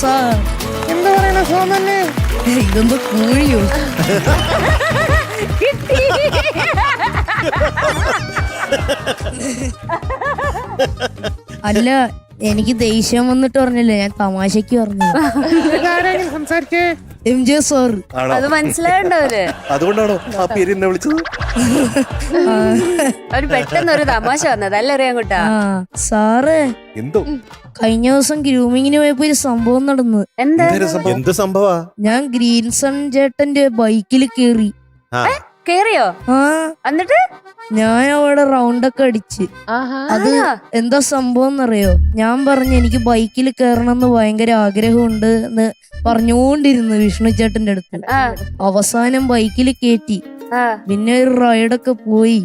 Sir. എന്താ പറയണ സോമന്നെ? ഇതെന്തോ കോഴിയോ? അല്ല, എനിക്ക് ദേഷ്യം വന്നിട്ട് പറഞ്ഞില്ലേ, ഞാൻ തമാശക്ക് പറഞ്ഞു. ഇതാരെങ്കിലും സംസാരിച്ചേ? MJ sir. അത് മനസ്സിലായണ്ടവര്, അതുകൊണ്ടാണോ ആ പേര് എന്നെ വിളിച്ചത്? അവര് പെട്ടെന്ന് ഒരു തമാശ വന്നത് അല്ലേ അറിയാൻകുട്ടാ? സാറേ, എന്തോ കഴിഞ്ഞ ദിവസം ഗ്രൂമിങ്ങിന് പോയപ്പോ ഒരു സംഭവം നടന്നു. എന്താ എന്ത് സംഭവ? ഞാൻ ഗ്രീൻസൺ ചേട്ടന്റെ ബൈക്കിൽ കേറി. കേറിയോ? എന്നിട്ട് ഞാൻ അവിടെ റൗണ്ടൊക്കെ അടിച്ച്. അത് എന്താ സംഭവം എന്നറിയോ? ഞാൻ പറഞ്ഞു എനിക്ക് ബൈക്കിൽ കയറണമെന്ന് ഭയങ്കര ആഗ്രഹമുണ്ട് എന്ന് പറഞ്ഞുകൊണ്ടിരുന്നു വിഷ്ണു ചേട്ടന്റെ അടുത്ത്. അവസാനം ബൈക്കിൽ കയറ്റി. പിന്നെ ഒരു റൈഡൊക്കെ പോയി.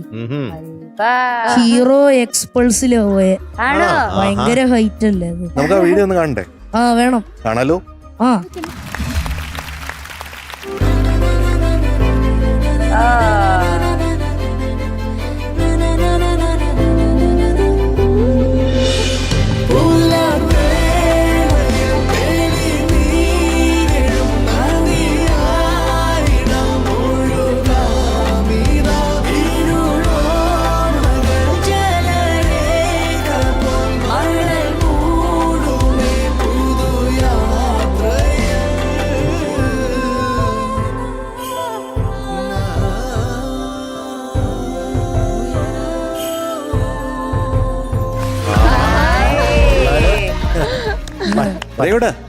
ഹീറോ എക്സ്പൾസിലാ പോയെ. ഭയങ്കര ഹൈറ്റ് അല്ലേ അത്? നമുക്ക് ആ വീഡിയോ ഒന്ന് കാണണ്ടേ? വേണം. കാണാലോ.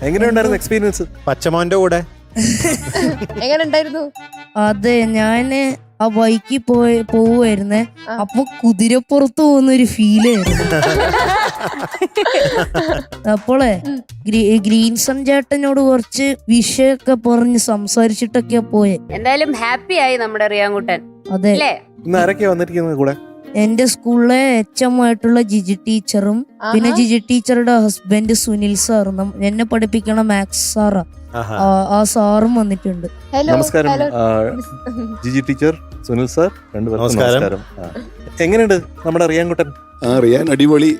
എങ്ങനെയുണ്ടായിരുന്നു എക്സ്പീരിയൻസ് പച്ചമോന്റെ കൂടെ? എങ്ങനെ ഉണ്ടായിരുന്നു? അതെ, ഞാന് ആ ബൈക്കിൽ പോവുമായിരുന്നേ. അപ്പൊ കുതിരപ്പുറത്ത് പോകുന്നൊരു ഫീലായിരുന്നു. അപ്പോളെ ഗ്രീൻസൺ ചേട്ടനോട് കുറച്ച് വിഷയൊക്കെ പറഞ്ഞ് സംസാരിച്ചിട്ടൊക്കെയാ പോയെ. എന്തായാലും ഹാപ്പി ആയി നമ്മുടെ റിയാൻകുട്ടൻ. അതെ. ഇന്ന് ആരൊക്കെയാ വന്നിരിക്കുന്നത് കൂടെ? എന്റെ സ്കൂളിലെ HM ആയിട്ടുള്ള ജിജി ടീച്ചറും പിന്നെ ജിജി ടീച്ചറുടെ ഹസ്ബൻഡ് സുനിൽ സാറും എന്നെ പഠിപ്പിക്കണ മാത്സ് സാറാ. ആ സാറും വന്നിട്ടുണ്ട്. നമസ്കാരം ജിജി ടീച്ചർ, സുനിൽ സാർ, രണ്ടുപേർക്കും നമസ്കാരം. എങ്ങനെയുണ്ട് നമ്മുടെ റിയാൻകുട്ടൻ? റിയാൻ അടിപൊളി,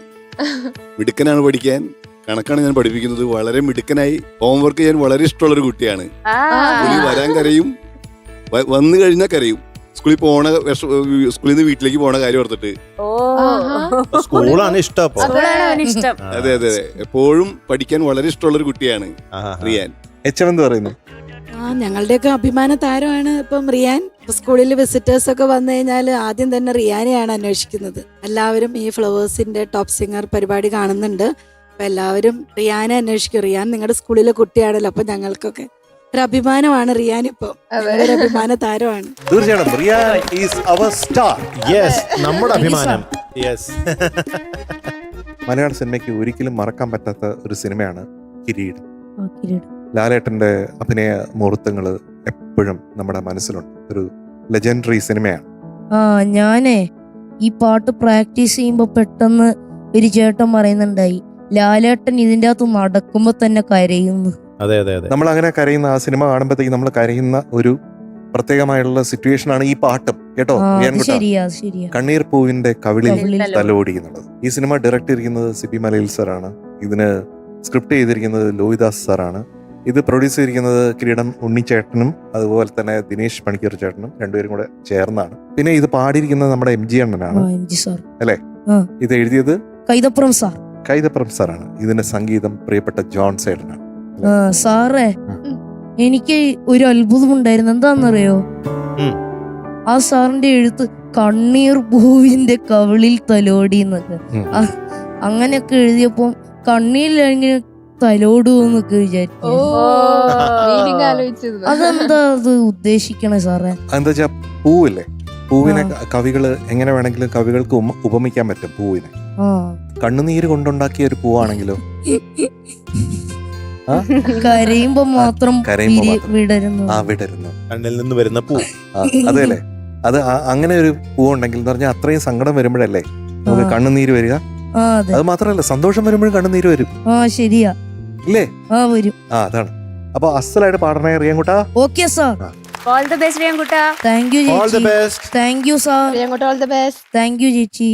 മിടുക്കനാണ്. പഠിക്കാൻ കണക്കാണ് ഞാൻ പഠിപ്പിക്കുന്നത്. വളരെ മിടുക്കനായി. ഹോംവർക്ക് ചെയ്യാൻ വളരെ ഇഷ്ടമുള്ളൊരു കുട്ടിയാണ്. സ്കൂളിൽ വരാൻ കരയും, വന്നു കഴിഞ്ഞാൽ കരയും. സ്കൂളിൽ നിന്ന് വീട്ടിലേക്ക് പോണ കാര്യം ഓർത്തിട്ട്. സ്കൂളാണ് ഇഷ്ടം. അതെ അതെ, എപ്പോഴും പഠിക്കാൻ വളരെ ഇഷ്ടമുള്ളൊരു കുട്ടിയാണ് റിയാൻ. HM എന്ത് പറയുന്നു? ഞങ്ങളുടെയൊക്കെ അഭിമാന താരമാണ് ഇപ്പം റിയാൻ. സ്കൂളിൽ വിസിറ്റേഴ്സ് ഒക്കെ വന്നു കഴിഞ്ഞാൽ ആദ്യം തന്നെ റിയാനെയാണ് അന്വേഷിക്കുന്നത്. എല്ലാവരും ഈ ഫ്ലവേഴ്സിന്റെ ടോപ്പ് സിംഗർ പരിപാടി കാണുന്നുണ്ട്. അപ്പൊ എല്ലാവരും റിയാനെ അന്വേഷിക്കും. റിയാൻ നിങ്ങളുടെ സ്കൂളിലെ കുട്ടിയാണല്ലോ. അപ്പൊ ഞങ്ങൾക്കൊക്കെ ഒരു അഭിമാനമാണ് റിയാൻ. ഇപ്പം ഒരു അഭിമാന താരമാണ്. തീർച്ചയായിട്ടും Riyan is our star. Yes, നമ്മുടെ അഭിമാനം. യെസ്. മലയാള സിനിമയ്ക്ക് ഒരിക്കലും മറക്കാൻ പറ്റാത്ത ഒരു സിനിമയാണ് കിരീടം. ലാലേട്ടന്റെ അഭിനയ മുഹൂർത്തങ്ങള് എപ്പോഴും നമ്മുടെ മനസ്സിലുണ്ട്. ഒരു ലെജൻഡറി സിനിമയാണ്. ഞാനേ ഈ പാട്ട് പ്രാക്ടീസ് ചെയ്യുമ്പോ പെട്ടെന്ന് ഒരു ചേട്ടൻ പറയുന്നുണ്ടായി, ലാലേട്ടൻ ഇതിന്റെ അകത്ത് നടക്കുമ്പോ തന്നെ കരയുന്നു. അതെ അതെ അതെ, നമ്മൾ അങ്ങനെ കരയുന്ന ആ സിനിമ കാണുമ്പോഴത്തേക്ക് നമ്മൾ കരയുന്ന ഒരു പ്രത്യേകമായുള്ള സിറ്റുവേഷൻ ആണ് ഈ പാട്ടും. കേട്ടോ, കണ്ണീർ പൂവിന്റെ കവിളിൽ തലോടി എന്നുള്ളത്. ഈ സിനിമ ഡയറക്ട് ചെയ്തിരിക്കുന്നത് സിബി മലയിൽ സാറാണ്. ഇതിന് സ്ക്രിപ്റ്റ് ചെയ്തിരിക്കുന്നത് ലോഹിദാസ് സാറാണ്. ഇത് പ്രൊഡ്യൂസ് ചെയ്തിരിക്കുന്നത് കിരീടം ഉണ്ണിച്ചേട്ടനും അതുപോലെ തന്നെ ദിനേശ് പണിക്കർ ചേട്ടനും രണ്ടുപേരും കൂടെ ചേർന്നാണ്. പിന്നെ ഇത് പാടിയിരിക്കുന്നത് നമ്മുടെ MG അണ്ണനാണ് അല്ലെ? ഇത് എഴുതിയത് കൈതപ്രം സാറാണ്. ഇതിന്റെ സംഗീതം പ്രിയപ്പെട്ട ജോൺ സേട്ടനാണ്. സാറേ, എനിക്ക് ഒരു അത്ഭുതം ഉണ്ടായിരുന്നു. എന്താന്നറിയോ? ആ സാറിന്റെ എഴുത്ത് കണ്ണീർ പൂവിന്റെ കവിളിൽ തലോടി എന്നൊക്കെ അങ്ങനെയൊക്കെ എഴുതിയപ്പോ കണ്ണീരിലെങ്ങനെ തലോടുന്നൊക്കെ വിചാരിച്ചു. അതെന്താ അത് ഉദ്ദേശിക്കണേ സാറേ? എന്താ വെച്ചാ പൂവില്ലേ, പൂവിനെ കവികള് എങ്ങനെ വേണമെങ്കിലും കവികൾക്ക് ഉപമിക്കാൻ പറ്റും. പൂവിനെ കണ്ണുനീര് കൊണ്ടുണ്ടാക്കിയ ഒരു പൂവാണെങ്കിലോ കരയുമ്പോ മാത്രം വിടരുന്നു, കണ്ണിൽ നിന്ന് വരുന്ന പൂ. അതെല്ലേ, അത് അങ്ങനെ ഒരു പൂവുണ്ടെങ്കിൽ എന്ന് പറഞ്ഞാൽ അത്രയും സങ്കടം വരുമ്പോഴല്ലേ നമുക്ക് കണ്ണുനീര് വരിക. അത് മാത്രല്ല, സന്തോഷം വരുമ്പോഴും കണ്ണുനീര് വരും. ശരിയാ ഇല്ലേ? വരും. അതാണ്. അപ്പൊ അസലായിട്ട് പാടണേ റിയാൻകുട്ടാ. Okay sir. All the best റിയാൻകുട്ടാ. താങ്ക് യു ചേച്ചി. Thank you sir. റിയാൻകുട്ടാ, all the best. Thank you ചേച്ചി.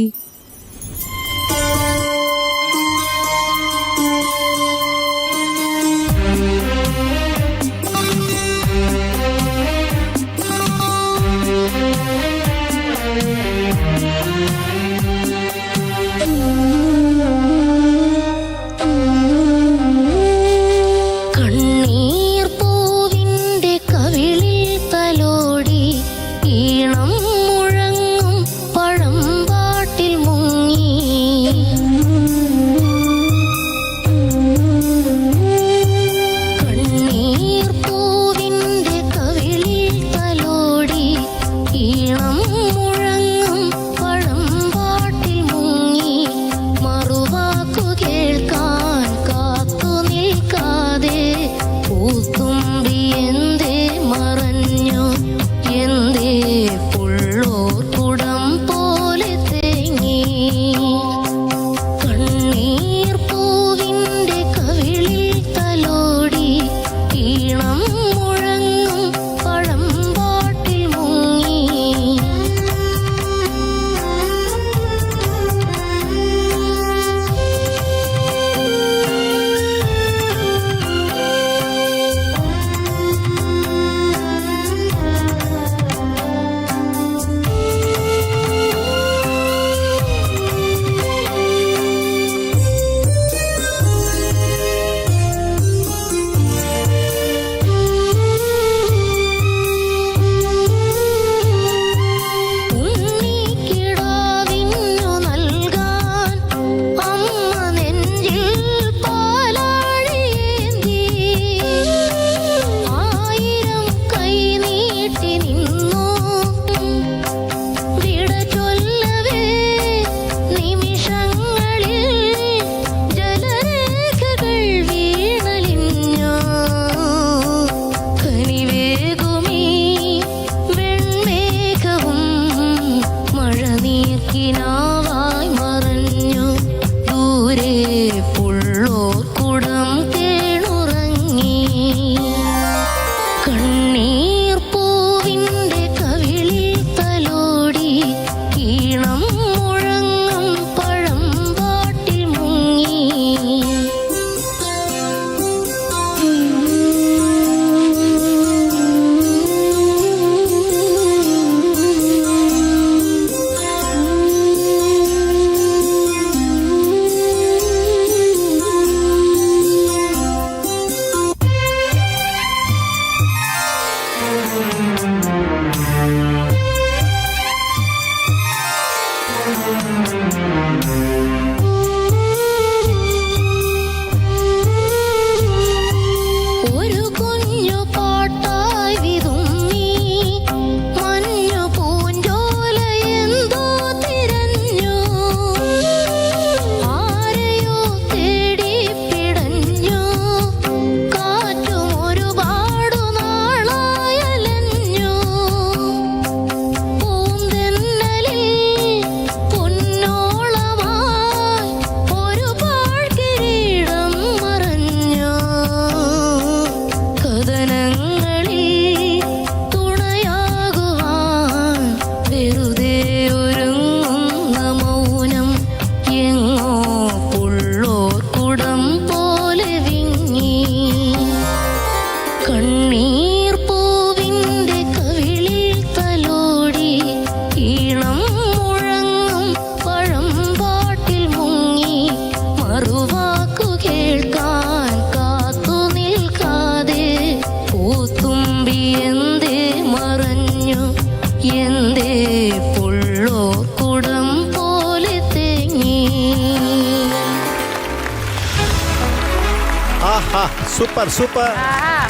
Super super,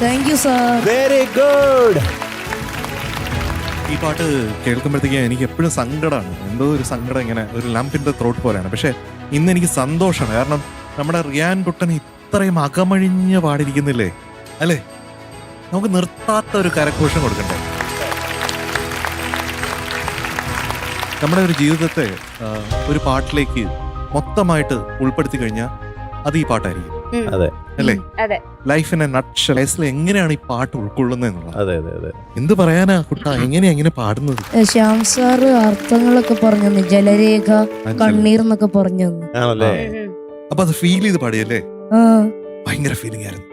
thank you sir. Very good. ഈ പാട്ട് കേൾക്കുമ്പോഴത്തേക്കും എനിക്ക് എപ്പോഴും സങ്കടമാണ്, എന്തോ ഒരു സങ്കടം, ഇങ്ങനെ ഒരു ലംപിന്റെ ത്രോട്ട് പോലെയാണ്. പക്ഷെ ഇന്ന് എനിക്ക് സന്തോഷമാണ്, കാരണം നമ്മുടെ റിയാൻ കുട്ടൻ ഇത്രയും അകമഴിഞ്ഞ് പാടിയിരിക്കുന്നില്ലേ അല്ലേ? നമുക്ക് നിർത്താത്ത ഒരു കരഘോഷം കൊടുക്കണ്ടേ? നമ്മുടെ ഒരു ജീവിതത്തെ ഒരു പാട്ടിലേക്ക് മൊത്തമായിട്ട് ഉൾപ്പെടുത്തി കഴിഞ്ഞാൽ അത് ഈ പാട്ടായിരിക്കും. അതെ അല്ലേ? അതെ. ലൈഫിനെ നട്ട്ഷെൽ എങ്ങനെയാണ് ഈ പാട്ട് ഉൾക്കൊള്ളുന്നത് എന്നുള്ളത്. അതെ അതെ അതെ. എന്ത് പറയാനാ കുട്ടാ, എങ്ങനെയാ ഇങ്ങനെ പാടുന്നത്? ശ്യാം സാറ് അർത്ഥങ്ങളൊക്കെ പറഞ്ഞു തന്നു, ജലരേഖ, കണ്ണീർ എന്നൊക്കെ പറഞ്ഞു തന്നു. ആണല്ലേ? അപ്പൊ അത് ഫീൽ ചെയ്ത് പാടിയല്ലേ? ആ, ഭയങ്കര ഫീലിംഗ് ആയിരുന്നു.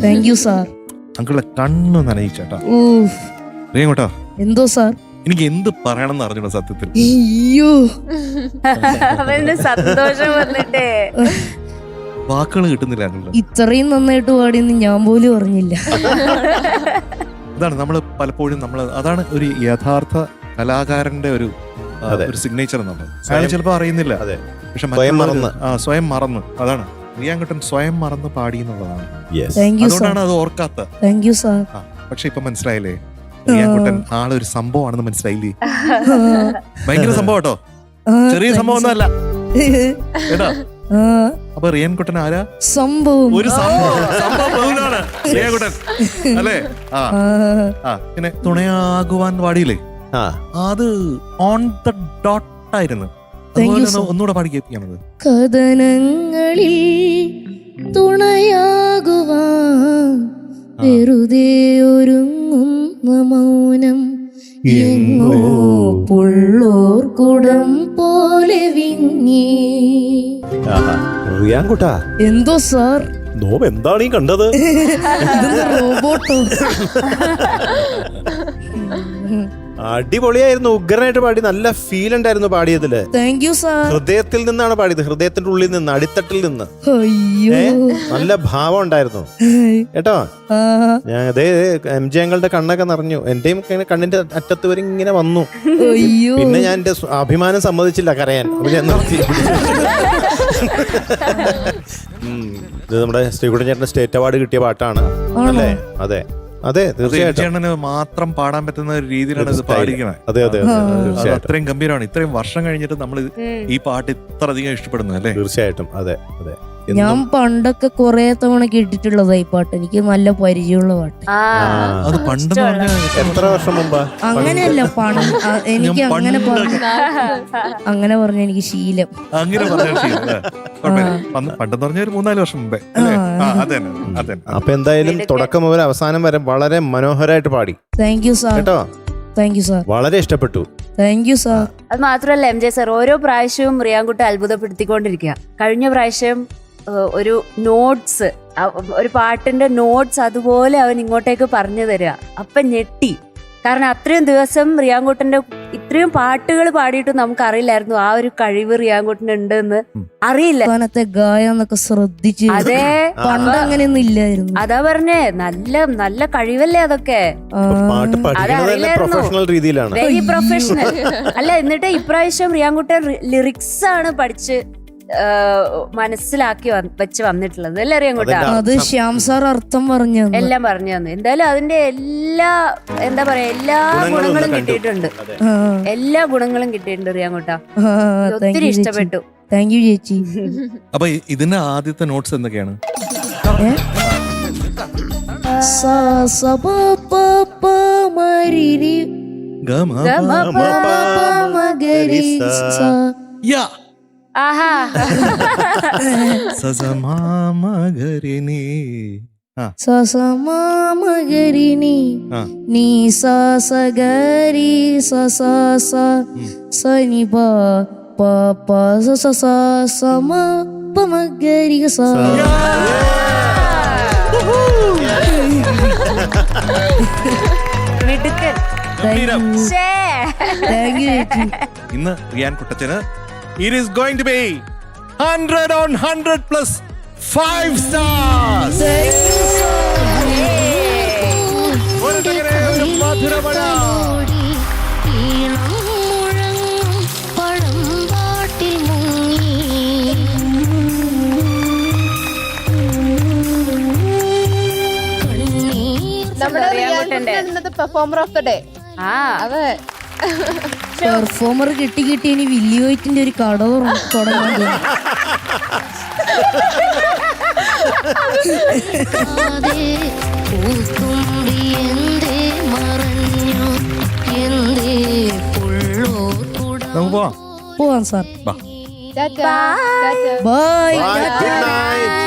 Thank you sir. അങ്കിളുടെ കണ്ണ് നനയിച്ചേട്ടാ. കേട്ടോ എന്തോ സാർ, എനിക്ക് എന്ത് പറയണമെന്ന് അറിഞ്ഞൂടാ സത്യത്തിൽ. അയ്യോ, അവന്റെ സന്തോഷം വന്നിട്ടേ വാക്കുകൾ കിട്ടുന്നില്ല അങ്കിളുടെ. ഇത്രയും നന്നായിട്ട് പാടിയെന്ന് ഞാൻ പോലും അറിഞ്ഞില്ല. അതാണ് നമ്മള് പലപ്പോഴും അതാണ് ഒരു യഥാർത്ഥ കലാകാരന്റെ ഒരു സിഗ്നേച്ചർ എന്നുള്ളത്. അയാൾ ചിലപ്പോ അറിയുന്നില്ല, പക്ഷെ സ്വയം മറന്ന്, അതാണ് റിയാൻ കുട്ടൻ സ്വയം മറന്ന് പാടി എന്നുള്ളതാണ്. അതുകൊണ്ടാണ് അത് ഓർക്കാത്ത. Thank you sir. പക്ഷെ ഇപ്പൊ മനസ്സിലായില്ലേ, റിയാൻ കുട്ടൻ ആളൊരു സംഭവമാണെന്ന് മനസ്സിലായില്ലേ? ഭയങ്കര സംഭവം കേട്ടോ, ചെറിയ സംഭവം ഒന്നും അല്ല കേട്ടോ. അപ്പൊ റിയാൻ കുട്ടൻ ആരാ? സംഭവം, ഒരു സംഭവമാണ് റിയാൻ കുട്ടൻ അല്ലേ? പിന്നെ തുണയാകുവാൻ പാടിയില്ലേ, അത് ഓൺ ദ ഡോട്ട് ആയിരുന്നു. ഒന്നുകൂടെ പാടി കേൾപ്പിക്കാണത്. കഥനങ്ങളിൽ തുണയാകുവാൻ വെറുതെ ഒരുങ്ങുന്ന മൗനം, എങ്ങോ പുള്ളോർ കുടം പോലെ വിങ്ങി. റിയാൻ കുട്ടാ, എന്തോ സാർ? നോബ് എന്താണ് ഈ കണ്ടത്? റോബോട്ടോ? അടിപൊളിയായിരുന്നു, ഉഗ്രനായിട്ട് പാടി, നല്ല ഫീൽ ഉണ്ടായിരുന്നു പാടിയതില്. Thank you sir. ഹൃദയത്തിൽ നിന്നാണ് പാടിയത്, ഹൃദയത്തിന്റെ ഉള്ളിൽ നിന്ന്, അടിത്തട്ടിൽ നിന്ന്. അയ്യോ, നല്ല ഭാവം ഉണ്ടായിരുന്നു കേട്ടോ. ഞാൻ അതേ MJ അങ്കിളുടെ കണ്ണൊക്കെ നിറഞ്ഞു, എന്റെയും കണ്ണിന്റെ അറ്റത്ത് വരെ ഇങ്ങനെ വന്നു. അയ്യോ, പിന്നെ ഞാൻ എന്റെ അഭിമാനം സമ്മതിച്ചില്ല കരയാൻ, അപ്പൊ ഞാൻ നിർത്തി. ഇത് നമ്മുടെ ശ്രീകുട്ടൻ ചേട്ടന്റെ സ്റ്റേറ്റ് അവാർഡ് കിട്ടിയ പാട്ടാണ് അല്ലേ? അതെ അതെ, തീർച്ചയായിട്ടും മാത്രം പാടാൻ പറ്റുന്ന ഒരു രീതിയിലാണ് ഇത് പാടിക്കുന്നത്. അതെ അതെ, അത്രയും ഗംഭീരമാണ്. ഇത്രയും വർഷം കഴിഞ്ഞിട്ട് നമ്മൾ ഈ പാട്ട് ഇത്ര അധികം ഇഷ്ടപ്പെടുന്നു അല്ലേ? തീർച്ചയായിട്ടും. അതെ അതെ. ഞാൻ പണ്ടൊക്കെ കൊറേ തവണ കേട്ടിട്ടുള്ളതാ ഈ പാട്ട്, എനിക്ക് നല്ല പരിചയമുള്ള പാട്ട്. അത് പണ്ടെന്ന് പറഞ്ഞാൽ എത്ര വർഷം മുമ്പാ? അങ്ങനെയല്ല, എനിക്ക് അങ്ങനെ പറഞ്ഞ എനിക്ക് ശീലം. അങ്ങനെ പണ്ടെന്ന് പറഞ്ഞ ഒരു 3-4 വർഷം മുമ്പേ അല്ലേ? അതെ. അപ്പൊ എന്തായാലും തുടക്കം മുതൽ അവസാനം വരെ വളരെ മനോഹരമായിട്ട് പാടി. Thank you sir. കേട്ടോ, താങ്ക് യു സാർ, വളരെ ഇഷ്ടപ്പെട്ടു. Thank you sir. അത് മാത്രമല്ല MJ സാർ ഓരോ പ്രാവശ്യവും റിയാൻകുട്ടി അത്ഭുതപ്പെടുത്തിക്കൊണ്ടിരിക്കുക. കഴിഞ്ഞ പ്രാവശ്യം ഒരു നോട്ട്സ്, ഒരു പാട്ടിന്റെ നോട്ട്സ് അതുപോലെ അവൻ ഇങ്ങോട്ടേക്ക് പറഞ്ഞു തരിക. അപ്പം ഞെട്ടി, കാരണം അത്രയും ദിവസം റിയാൻകുട്ടന്റെ ഇത്രയും പാട്ടുകൾ പാടിയിട്ട് നമുക്ക് അറിയില്ലായിരുന്നു ആ ഒരു കഴിവ് റിയാൻകുട്ടന് ഉണ്ടെന്ന് അറിയില്ല. ഗായൊക്കെ ശ്രദ്ധിച്ച്, അതെ, പണ്ട് അങ്ങനെയൊന്നും ഇല്ലായിരുന്നു. അതാ പറഞ്ഞേ, നല്ല നല്ല കഴിവല്ലേ അതൊക്കെ. വെരി പ്രൊഫഷണൽ അല്ല. എന്നിട്ട് ഇപ്രാവശ്യം റിയാൻകുട്ടൻ ലിറിക്സ് ആണ് പഠിച്ച് മനസ്സിലാക്കി വെച്ച് വന്നിട്ടുള്ളത് അല്ലേ റിയാൻകുട്ടാ? അത് ശ്യാം സാർ അർത്ഥം പറഞ്ഞു, എല്ലാം പറഞ്ഞു തന്നു. എന്തായാലും അതിന്റെ എല്ലാ എന്താ പറയാ എല്ലാ ഗുണങ്ങളും കിട്ടിയിട്ടുണ്ട്, എല്ലാ ഗുണങ്ങളും കിട്ടിയിട്ടുണ്ട് റിയാൻകുട്ടാ. ഒത്തിരി ഇഷ്ടപ്പെട്ടു. താങ്ക് യു ചേച്ചി. അപ്പൊ ഇതിന്റെ ആദ്യത്തെ നോട്ട്സ് എന്തൊക്കെയാണ്? ആഹാ, സസമാമഗരിനി നീ സസഗരി സസ സനി പ പ സസ സമ പമഗരി സ. ഇന്ന് Riyan കുട്ടച്ചന് it is going to be 100 on 100 plus 5 stars. ഒരു മധുരമഴ. ചേട്ടന്റെ ഇന്നത്തെ പെർഫോമർ ഓഫ് ദ ഡേ. ആ അതെ. പെർഫോമർ കിട്ടി ഇനി വില്ലി വൈറ്റിന്റെ ഒരു കട തുടങ്ങാൻ നമുക്ക് പോവാം. പോവാം sir. Tata. Tata. Bye. Bye. Good night.